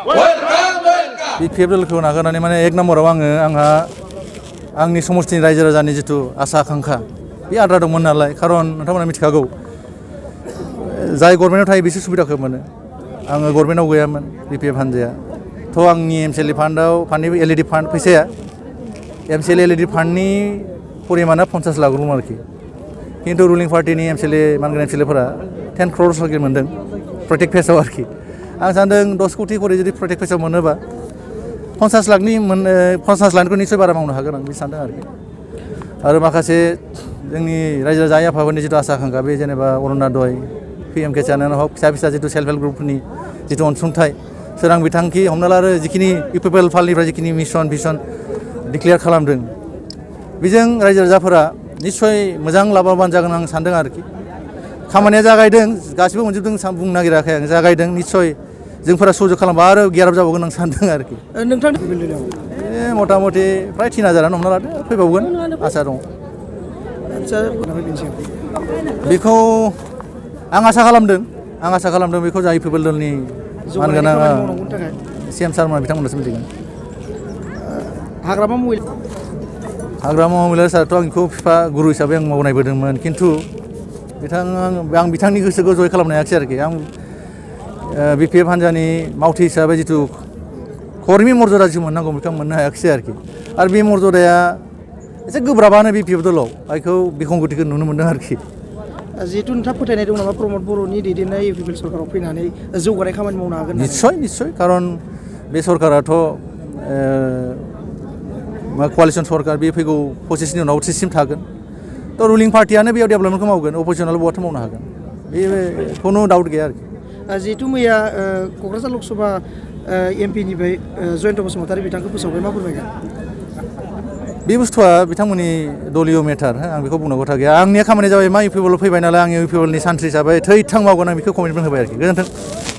BPF दलखौ नागारनानै माने एक नम्बराव आंहा आंनि समस्थिनि रायजो राजानि जिथु आसा आकांक्षा बे आद्रा दंमोन नालाय खारन नोंथांमोना मिथिखागौ जाय गभर्नमेन्टआव थायो बिसोर सुबिदाखौ मोनो आङो गभर्नमेन्टआव गैयामोन BPF हानजाया थ' आंनि MCLA फान्डनि LED फान्ड फैसाया MCLA LED फान्डनि परिमाना 50 लाख दंमोन आरोखि किन्तु रुलिं पार्टिनि MCLAफोरा 10 crores लागि मोनदों प्रत्येक फेसाव आरोखि आं सानदों 10 कोटि करि जुदि प्रत्येक फेसाव मोनोबा 50 लाखनिखौ निश्चय बारा मावनो हागोन आं बे सानदों आरोखि आरो माखासे जोंनि रायजो राजा आइ आफाफोरनि जिथु आसा आकांक्षा बे जेनेबा अरुणोदय PM किसानानो हक फिसा जिथु सेल्फ हेल्प ग्रुपनि जिथु अनसुंथाइ सोरां बिथांखि हमना ला आरो जिखिनि UPPL फान्डनिफ्राय जिखिनि मिशन भिजन डिक्लेयार खालामदों बेजों रायजो राजाफोरा निश्चय मोजां लाभवान जागोन आं सानदों आरोखि खामानिया जागायदों गासिबो मोनजोबदों बुंनो नागिराखै आं जागायदों निश्चय जोंफोरा सहयोग खालामबा आरो गियाराप जाबावगोन आं सानदों आरोखि नोंथांनि मथा मथि प्राय 3000 हमना लादो फैबावगोन आसा दं बेखौ आं आसा खालामदों बेखौ जा UPPL दलनि मानगोनां CM सारमोना बिथांमोनासो मिथिगोन हाग्रामा महिला साराथ' आंखौ बिफा गुरु हिसाबै आं मावनायबोदोंमोन खिन्थु आं बिथांनि गोसोखौ जय खालामनो हायाखिसै आरोखि आं BPF हान्जानि मावथि हिसाबै जिथु कर्मि मर्यादा जिथु मोननांगौ बेखौ मोननो हायाखिसै आरोखि आरो बे मर्यादाया एसे गोब्राबानो BPF दलाव आंखौ बिखंगतिखौ नुनो मोनदों आरोखि जिहेतु नोंथाङा फोथायनाय दं नामा प्रमद बर'नि दैदेननाय UPPL सरकाराव फैनानै जौगानाय खामानि मावनो हागोन निस्सय खारन बे सरकाराथ' क'लिसन सरकार बे फैगौ 25नि उनाव 30सिम थागोन थ' रुलिं पार्टियानो बेयाव डेभेलपमेन्टखौ मावगोन अपोजिसनाल बहाथो मावनो हागोन बे खुनु डाउट गैया आरोखि जिहेतु मैया क'क्राझार लकसभा MP निफ्राय जयन्त बसुमतारी बिथांखौ फोसावबाय मा फोरमायगोन बे बुस्थुआ बिथांमोननि दलीय मेटार आं बेखौ बुंनो खोथा गैया आंनिया खामानिया जाबाय मा UPPL फैबाय नालाय आं UPPLनि सान्थ्रि हिसाबै थैथां मावगोन आं बेखौ कमिटमेन्ट होबाय आरोखि गोजोन्थों